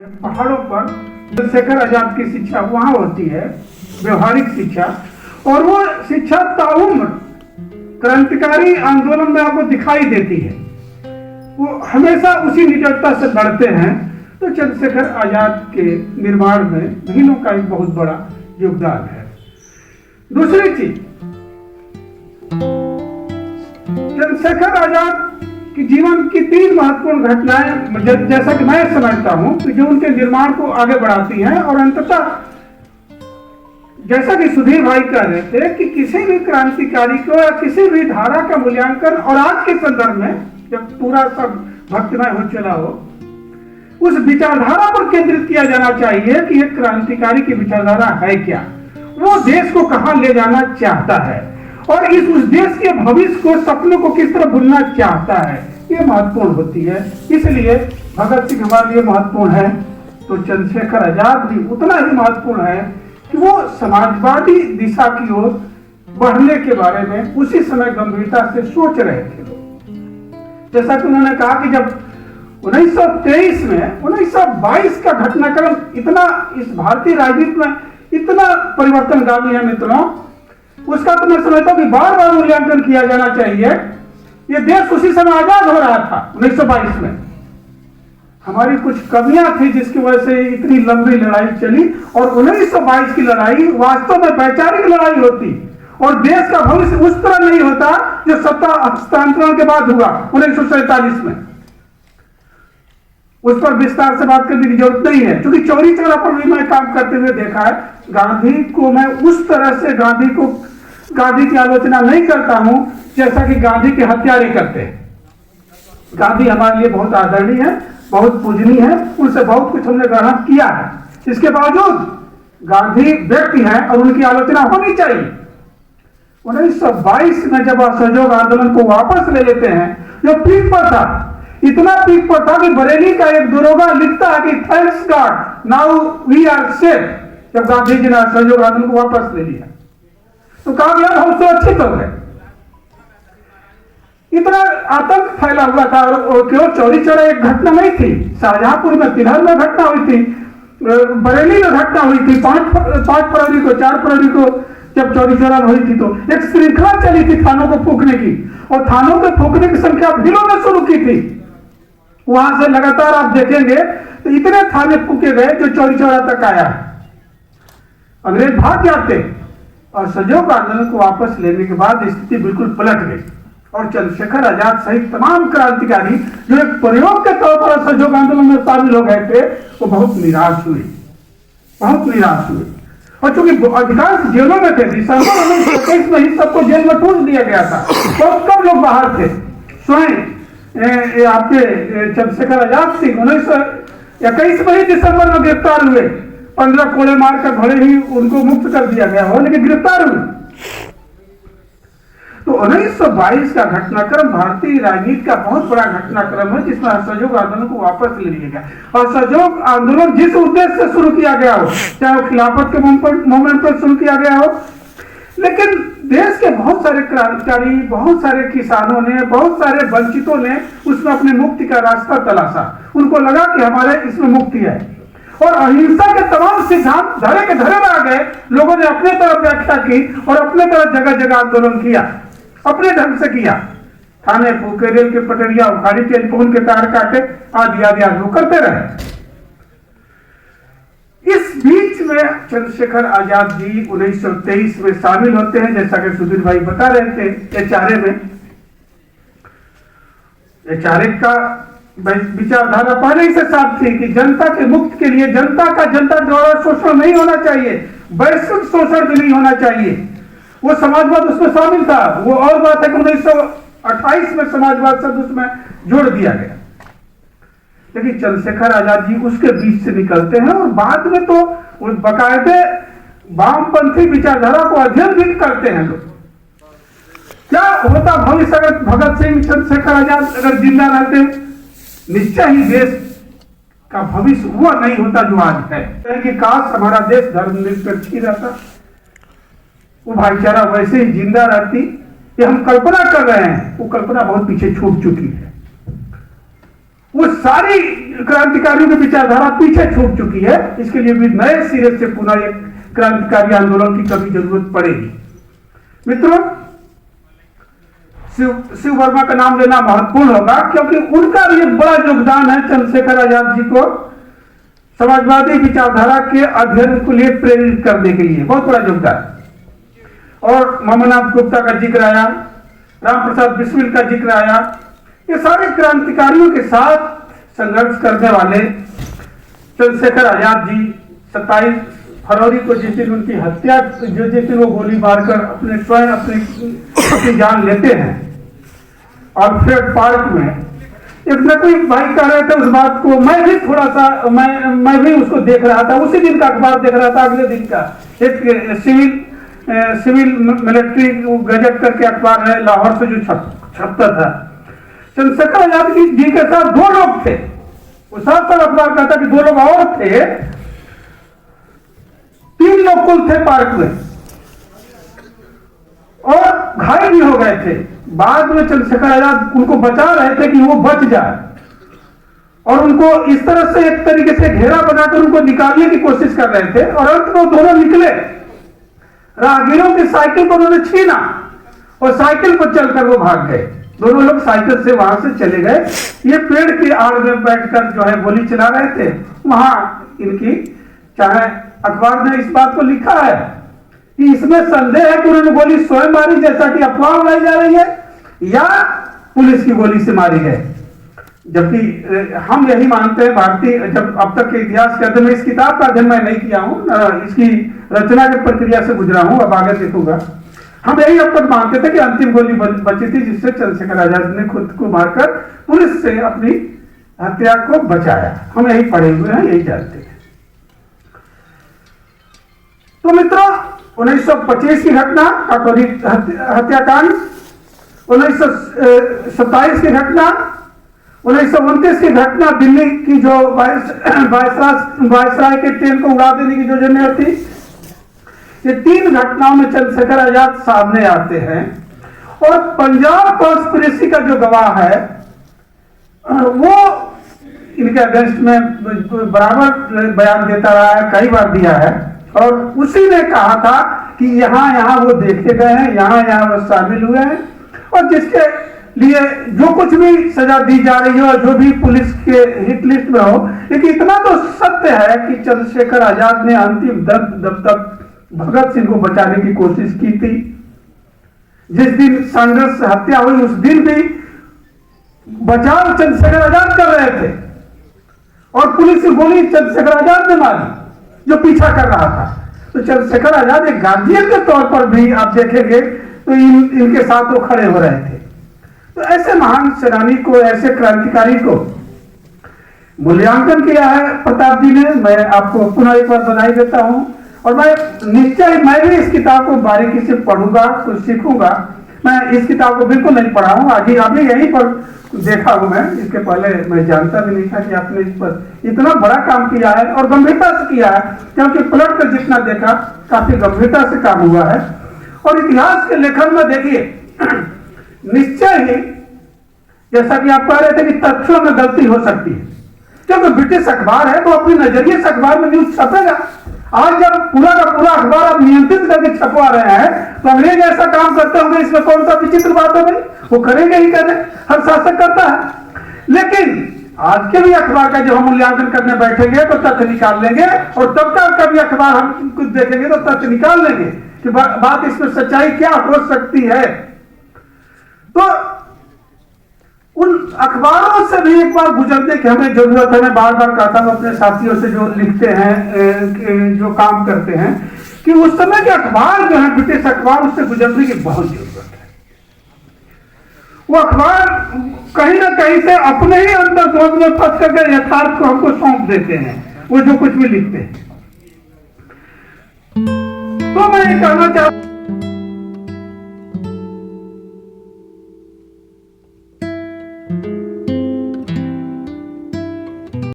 पहाड़ों पर चंद्रशेखर आजाद की शिक्षा वहां होती है, व्यवहारिक शिक्षा, और वो शिक्षा ताउम्र क्रांतिकारी आंदोलन में आपको दिखाई देती है। वो हमेशा उसी निडरता से बढ़ते हैं। तो चंद्रशेखर आजाद के निर्माण में बहनों का एक बहुत बड़ा योगदान है। दूसरी चीज, चंद्रशेखर आजाद कि जीवन की 3 महत्वपूर्ण घटनाएं जैसा कि मैं समझता हूं कि जो उनके निर्माण को आगे बढ़ाती हैं और अंततः जैसा कि सुधीर भाई कह रहे थे कि किसी भी क्रांतिकारी को या किसी भी धारा का मूल्यांकन, और आज के संदर्भ में जब पूरा सब भक्तिमय हो चला हो, उस विचारधारा पर केंद्रित किया जाना चाहिए कि एक क्रांतिकारी की विचारधारा है क्या, वो देश को कहां ले जाना चाहता है और उस देश के भविष्य को, सपनों को किस तरह बुनना चाहता है, ये महत्वपूर्ण होती है। इसलिए भगत सिंह हमारे लिए महत्वपूर्ण है, तो चंद्रशेखर आजाद भी उतना ही महत्वपूर्ण है कि वो समाजवादी दिशा की ओर बढ़ने के बारे में उसी समय गंभीरता से सोच रहे थे लोग। जैसा कि उन्होंने कहा कि जब 1923 में 1922 का घटनाक्रम इतना इस भारतीय राजनीति में इतना परिवर्तनगामी है मित्रों, उसका तो मैं समझता हूं कि बार बार मूल्यांकन किया जाना चाहिए। ये देश उसी समय आजाद हो रहा था 1922 में। हमारी कुछ कमियां थी जिसकी वजह से इतनी लंबी लड़ाई चली, और 1922 की लड़ाई वास्तव में वैचारिक लड़ाई होती और देश का भविष्य उस तरह नहीं होता जो सत्ता हस्तांतरण के बाद हुआ 1947 में। उस पर विस्तार से बात करने की जरूरत नहीं है, क्योंकि चौरी चौरा पर भी मैं काम करते हुए देखा है। गांधी को मैं उस तरह से गांधी की आलोचना नहीं करता हूं जैसा कि गांधी के हत्यारे करते हैं। गांधी हमारे लिए बहुत आदरणीय है, बहुत पूजनीय है, उनसे बहुत कुछ हमने ग्रहण किया है। इसके बावजूद गांधी व्यक्ति हैं और उनकी आलोचना होनी चाहिए। 1922 में जब असहयोग आंदोलन को वापस ले लेते हैं, जो पीक पर था, इतना पीक पर था कि बरेली का एक दरोगा लिखता है कि thanks god now we are safe. जब गांधी जी ने असहयोग आंदोलन को वापस ले लिया तो कहा गया हम सुरक्षित हो गए। इतना आतंक फैला हुआ था, और केवल चौरी चौरा एक घटना नहीं थी, शाहजहांपुर में, तिलहर में घटना हुई थी, बरेली में घटना हुई थी, 5 फरवरी को, 4 फरवरी को जब चौरी चौरा हुई थी तो एक श्रृंखला चली थी थानों को फूकने की, और थानों के फूकने की संख्या जिलों में शुरू की थी। वहां से लगातार आप देखेंगे तो इतने थाने फूके गए जो चौरी चौरा तक आया। अंग्रेज भाग जाते और असहयोग आंदोलन को वापस लेने के बाद स्थिति बिल्कुल पलट गई, और चंद्रशेखर आजाद सहित तमाम क्रांतिकारी जो एक प्रयोग के तौर पर असहयोग आंदोलन में शामिल हो गए थे, वो बहुत निराश हुए। और चूंकि अधिकांश जेलों में थे, दिसंबर 1921 में ही सबको जेल में ठूंस दिया गया था, बहुत कम लोग बाहर थे। स्वयं आपके चंद्रशेखर आजाद सिंह 1921 में ही दिसंबर में गिरफ्तार हुए। 15 कोड़े मारकर भले ही उनको मुक्त कर दिया गया हो, लेकिन गिरफ्तार हुए। तो 1922 का घटनाक्रम भारतीय राजनीति का बहुत बड़ा घटनाक्रम है, जिसमें असहयोग आंदोलन को वापस ले लिया गया। असहयोग आंदोलन जिस उद्देश्य से शुरू किया गया हो, चाहे वो खिलाफत के मूवमेंट पर शुरू किया गया हो, लेकिन देश के बहुत सारे क्रांतिकारी, बहुत सारे किसानों ने, बहुत सारे वंचितों ने उसमें अपनी मुक्ति का रास्ता तलाशा। उनको लगा कि हमारे इसमें मुक्ति है, और अहिंसा के तमाम सिद्धांत धरे के धरे रह गए। लोगों ने अपने तरफ व्याख्या की और अपने तरफ जगह जगह आंदोलन किया, अपने ढंग से किया। थाने फूके, रेल के पटरिया उखाड़ी, टेलीफोन के तार काटे, आदि आदि आदि करते रहे। इस बीच में चंद्रशेखर आजाद जी 1923 में शामिल होते हैं, जैसा कि सुधीर भाई बता रहे थे। एचआरए में, एचआरए का विचारधारा पहले ही से साफ थी कि जनता के मुक्त के लिए जनता द्वारा शोषण नहीं होना चाहिए, वैश्विक शोषण भी नहीं होना चाहिए। वो समाजवाद उसमें शामिल था। वो और बात है कि 1928 में समाजवाद शब्द उसमें जोड़ दिया गया, लेकिन चंद्रशेखर आजाद जी उसके बीच से निकलते हैं, और बाद में तो बाकायदे वामपंथी विचारधारा को अध्ययन भी करते हैं लोग। क्या होता भविष्य अगर भगत सिंह, चंद्रशेखर आजाद अगर जिंदा रहते? निश्चय ही देश का भविष्य वो नहीं होता जो आज है। कि काश हमारा देश धर्मनिरपेक्ष ही रहता, वो भाईचारा वैसे ही जिंदा रहती। ये हम कल्पना कर रहे हैं, वो कल्पना बहुत पीछे छूट चुकी है। वो सारी क्रांतिकारियों की विचारधारा पीछे छूट चुकी है। इसके लिए भी नए सिरे से पुनः एक क्रांतिकारी आंदोलन की कभी जरूरत पड़ेगी। मित्रों, शिव वर्मा का नाम लेना महत्वपूर्ण होगा, क्योंकि उनका भी एक बड़ा योगदान है चंद्रशेखर आजाद जी को समाजवादी विचारधारा के अध्ययन के लिए प्रेरित करने के लिए बहुत बड़ा योगदान। और ममनाथ गुप्ता का जिक्र आया, राम प्रसाद बिस्मिल का जिक्र आया। ये सारे क्रांतिकारियों के साथ संघर्ष करने वाले चंद्रशेखर आजाद जी 27 फरवरी को जिस दिन उनकी हत्या, जिस दिन वो गोली मारकर अपने स्वयं अपनी जान लेते हैं और फिर पार्क में, इतना कोई भाई कह रहे थे उस बात को, मैं भी थोड़ा सा मैं भी उसको देख रहा था, उसी दिन का अखबार देख रहा था, अगले दिन का एक सिविल मिलिट्री गजट करके अखबार है लाहौर से जो छपता था। चंद्रशेखर आजाद जी के साथ 2 लोग थे, वो साथ साथ अखबार कहता कि 2 लोग और थे, 3 लोग कुल थे पार्क में और घायल भी हो गए थे। बाद में चंद्रशेखर आजाद उनको बचा रहे थे कि वो बच जाए, और उनको इस तरह से एक तरीके से घेरा बनाकर उनको निकालने की कोशिश कर रहे थे, और अंत में दोनों निकले। राहगीरों की साइकिल को उन्होंने छीना और साइकिल पर चलकर वो भाग गए। दोनों लोग साइकिल से वहां से चले गए। ये पेड़ की आड़ में बैठकर जो है गोली चला रहे थे। वहां इनकी, चाहे अखबार ने इस बात को लिखा है कि इसमें संदेह है कि उन्होंने गोली स्वयं मारी जैसा कि अफवाह उड़ाई जा रही है, या पुलिस की गोली से मारी है, जबकि हम यही मानते हैं भारतीय, जब अब तक के इतिहास के अध्ययन में, इस किताब का अध्ययन मैं नहीं किया हूं, इसकी रचना की प्रक्रिया से गुजरा हूं, अब आगे देखूंगा। हम यही अब तक मानते थे कि अंतिम गोली बची थी जिससे चंद्रशेखर आजाद ने खुद को मारकर पुलिस से अपनी हत्या को बचाया। हम यही पढ़े हुए हैं, यही जानते हैं। तो मित्रों, 1925 की घटना काकोरी हत्याकांड, 1927 की घटना, 1929 की घटना दिल्ली की जो वायसराय के ट्रेन को उड़ा देने की जो जिम्मेदारी थी, ये 3 घटनाओं में चंद्रशेखर आजाद सामने आते हैं। और पंजाब कॉन्स्पिरेसी का जो गवाह है वो इनके अगेंस्ट में बराबर बयान देता रहा है, कई बार दिया है, और उसी ने कहा था कि यहाँ वो देखे गए हैं, यहाँ वो शामिल हुए हैं, और जिसके लिए जो कुछ भी सजा दी जा रही हो, जो भी पुलिस के हिट लिस्ट में हो, लेकिन इतना तो सत्य है कि चंद्रशेखर आजाद ने अंतिम दम तक भगत सिंह को बचाने की कोशिश की थी। जिस दिन संघर्ष हत्या हुई उस दिन भी बचाव चंद्रशेखर आजाद कर रहे थे, और पुलिस की गोली चंद्रशेखर आजाद ने मारी जो पीछा कर रहा था। तो चंद्रशेखर आजाद एक गार्जियन के तौर पर भी आप देखेंगे तो इनके साथ वो खड़े हो रहे थे। तो ऐसे महान सेनानी को, ऐसे क्रांतिकारी को मूल्यांकन किया है प्रताप जी ने। मैं आपको पुनः एक बार बधाई देता हूं, और मैं भी इस किताब को बारीकी से पढ़ूंगा, कुछ सीखूंगा। मैं इस किताब को बिल्कुल नहीं पढ़ा हूं, अभी यहीं पर देखा हूं मैं। इसके पहले मैं जानता भी नहीं था कि आपने इस पर इतना बड़ा काम किया है, और गंभीरता से किया है, क्योंकि पलट कर जितना देखा काफी गंभीरता से काम हुआ है। और इतिहास के लेखन में देखिए, निश्चय ही जैसा कि आप कह रहे थे कि तथ्यों में गलती हो सकती है, क्योंकि ब्रिटिश अखबार है तो अपने नजरिए से अखबार में न्यूज छपेगा। आज जब पूरा का पूरा अखबार आप नियंत्रित करके छपवा रहे हैं, तो अंग्रेज ऐसा काम करते होंगे, इसमें कौन सा विचित्र बात है भाई? वो करेंगे ही करें, हर शासक करता है। लेकिन आज के भी अखबार का जब हम मूल्यांकन करने बैठेंगे तो तथ्य निकाल लेंगे, और तब का भी अखबार हम कुछ देखेंगे तो तथ्य निकाल लेंगे कि बात इसमें सच्चाई क्या हो सकती है। तो उन अखबारों से भी एक बार गुजरने की हमें जरूरत है। मैं बार बार कहता हूं अपने साथियों से जो लिखते हैं, जो काम करते हैं, कि उस समय के अखबार जो है ब्रिटिश अखबार, उससे गुजरने की बहुत जरूरत है। वो अखबार कहीं ना कहीं से अपने ही अंदर सोच में फंस करके यथार्थ को हमको सौंप देते हैं, वो जो कुछ भी लिखते हैं। तो मैं ये कहना चाहता हूं